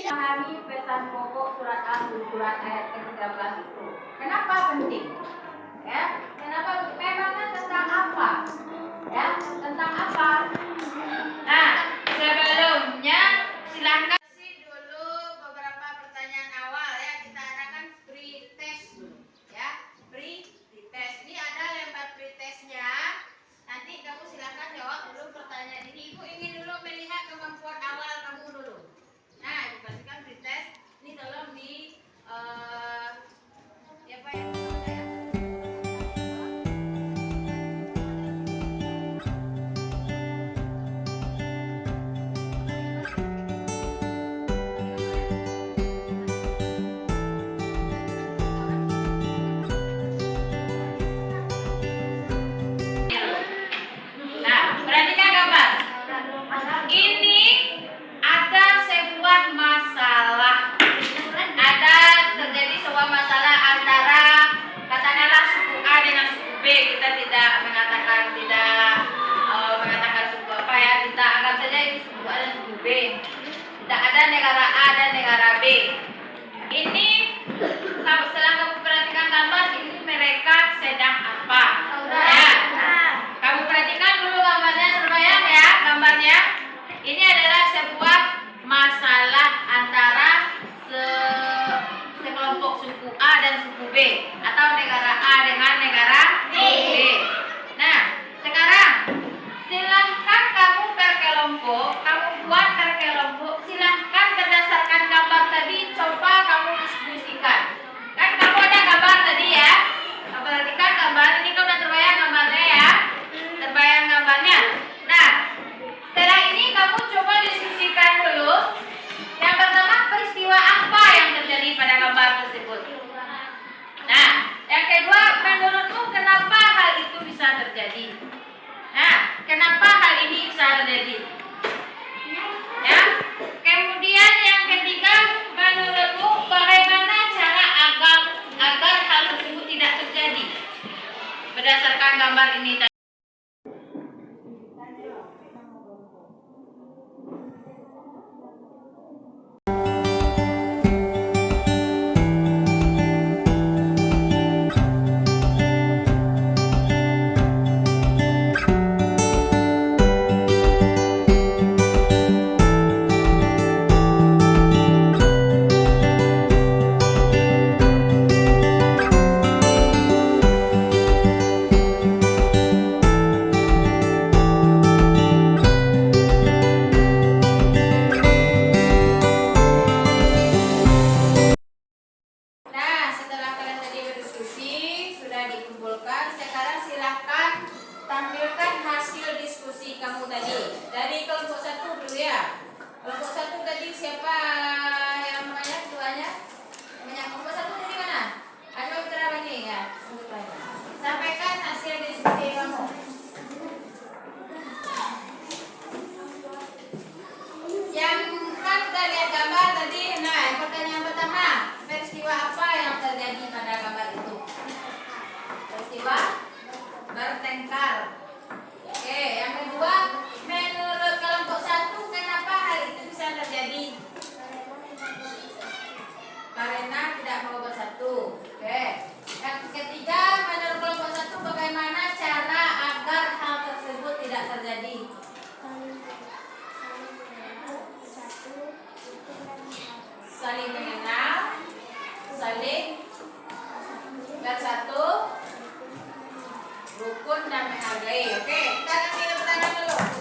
Memahami pesan pokok surat Al-Hujurat ayat ke-13 itu. Kenapa penting? Ya, kenapa? Memangnya tentang apa? Ya, tentang apa? Nah, sebelumnya silahkan dulu beberapa pertanyaan awal ya. Kita adakan pre-test dulu. Ya, pre-test. Ini ada lembar pre-testnya. Nanti kamu silahkan jawab dulu pertanyaan ini. Ibu ingin dulu melihat kemampuan awal kamu dulu. Nah, dipastikan pretest ini tolong di apa yang saya Nah, perhatikan gambar. Ini ada sebuah masalah. Ada terjadi sebuah masalah antara katakanlah suku A dengan suku B. Kita tidak mengatakan suku apa ya. Kita anggap saja ini suku A dan suku B. Tidak ada negara A dan negara B. Ini setelah kamu perhatikan gambar ini mereka sedang apa? Ya. Kamu perhatikan dulu gambarnya terbayang ya gambarnya. Ini adalah sebuah masalah antara sekelompok suku A dan suku B atau negara A dengan negara B. Nah, sekarang silahkan kamu per kelompok, kamu buat per kelompok. Silahkan berdasarkan gambar tadi coba kamu diskusikan. Kan kamu ada gambar tadi ya. Kamu perhatikan gambar ini, kan udah terbayang gambarnya ya. Terbayang gambarnya. Nah, setelah ini kamu coba diskusikan dulu. Yang pertama, peristiwa apa yang terjadi pada gambar tersebut? Nah, yang kedua, menurutmu kenapa hal itu bisa terjadi? Nah, kenapa hal ini bisa terjadi? Ya. Kemudian yang ketiga, menurutmu bagaimana cara agar hal tersebut tidak terjadi? Berdasarkan gambar ini tadi. Nah, setelah kalian tadi berdiskusi, sudah dikumpulkan, sekarang silahkan tampilkan hasil diskusi kamu tadi. Dari kelompok 1 dulu ya. Kelompok 1 tadi siapa yang namanya ketuanya? Namanya kelompok 1 tadi mana? Ada berapa nih ya? Sampaikan hasil diskusi kamu. Yang kan kita lihat gambar tadi. Nah, pertanyaan pertama, peristiwa apa yang terjadi pada gambar itu? Peristiwa bertengkar. Oke, yang kedua, menurut kelompok 1 kenapa hal itu bisa terjadi? Karena tidak mau bersatu. Oke. Yang ketiga, menurut kelompok 1 bagaimana cara agar hal tersebut tidak terjadi? Saling mengenal, saling bersatu, rukun dan menghargai. Oke, kita kasih pertanyaan dulu.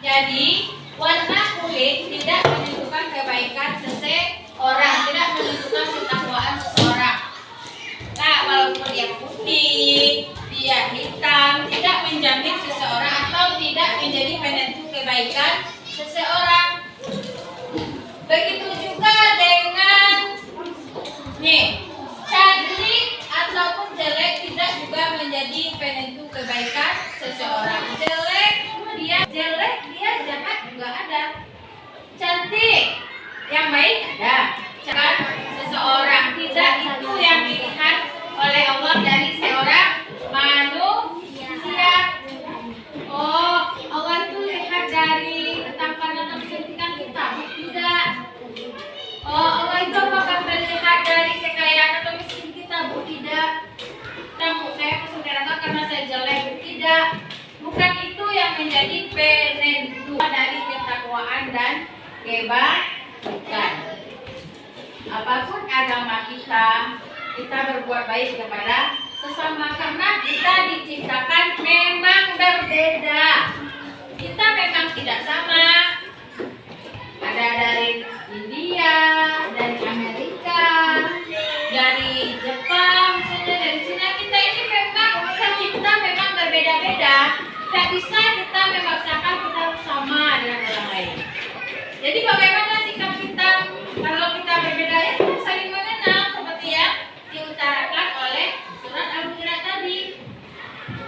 Jadi warna kulit tidak menentukan kebaikan seseorang, tidak menentukan ketakwaan seseorang. Nah, walaupun dia putih, dia hitam, tidak menjamin seseorang atau tidak menjadi penentu kebaikan seseorang. Begitu juga dengan cantik ataupun jelek tidak juga menjadi penentu kebaikan seseorang. Jelek dia jahat juga ada. Cantik yang baik ada. Kan seseorang tidak itu yang dilihat oleh Allah dari seorang manusia. Oh, Allah itu lihat dari ketampanan atau kecantikan kita? Tidak. Oh, Allah itu apakah melihat dari kekayaan atau miskin kita? Bu, tidak. Kamu saya saudara karena saya jelek? Tidak. Bukan itu yang menjadi penentu dari ketakwaan dan kebaikan. Apapun agama kita berbuat baik kepada sesama karena kita diciptakan memang berbeda. Kita memang tidak sama. Ada dari India, dari Amerika, dari Jepang, misalnya dari Cina. Kita ini memang tercipta memang berbeda-beda. Tidak bisa kita memaksakan kita harus sama dengan orang lain. Jadi bagaimana sikap kita kalau kita berbeda ya kita saling mengenal seperti yang diutarakan oleh surat Al-Hujurat tadi.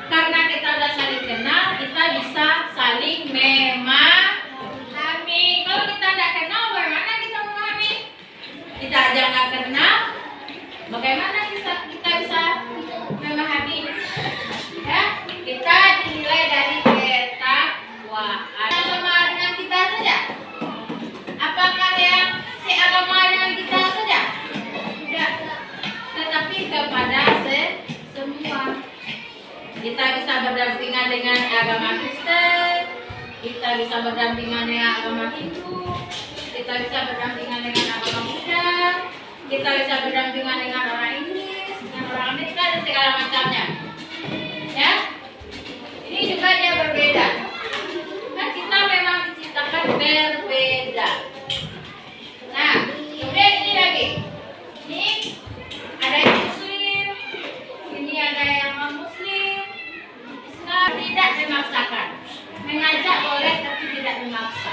Karena kita sudah saling kenal, kita bisa saling memahami. Kalau kita tidak kenal, bagaimana kita memahami? Kita aja nggak kenal, bagaimana kita bisa memahami? Ya, kita dinilai dari ketakwaan. Sama dengan kita saja. Apakah yang seagama dengan kita saja? Tidak. Tetapi kepada semua. Kita bisa berdampingan dengan agama Kristen, kita bisa berdampingan dengan agama Hindu, kita bisa berdampingan dengan agama Buddha, kita bisa berdampingan dengan orang Inggris, dengan orang Amerika dan segala macamnya. Ya, ini juga dia berbeda. Kan kita memang diciptakan berbeda. Nah, kemudian ini lagi. Ini ada yang Muslim, ini ada yang non-Muslim. Islam tidak memaksakan. Mengajak boleh tapi tidak memaksa.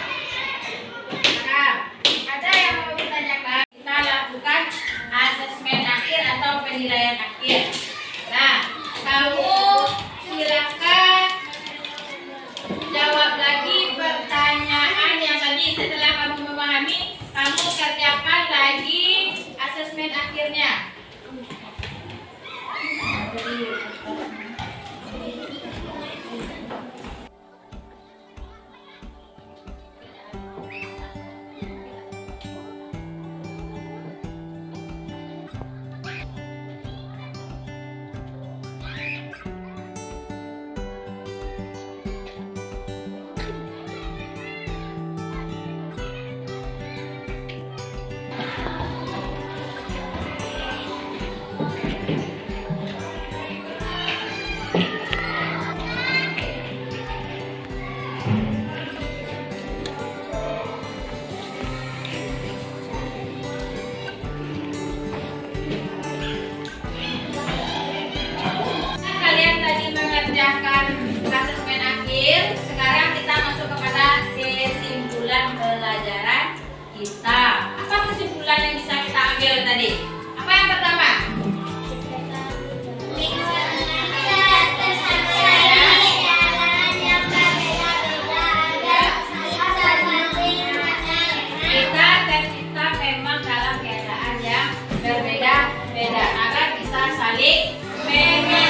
Nah, ada yang mau ditanyakan, kita lakukan asesmen akhir atau penilaian akhir. Nah, kamu silakan jawab lagi pertanyaan yang tadi. Setelah kamu memahami, kamu kerjakan lagi asesmen akhirnya. Asesmen akhir. Sekarang kita masuk kepada kesimpulan pelajaran kita. Apa kesimpulan yang bisa kita ambil tadi? Apa yang pertama? Kita tercipta memang dalam keadaan yang berbeda-beda agar bisa saling mengenal.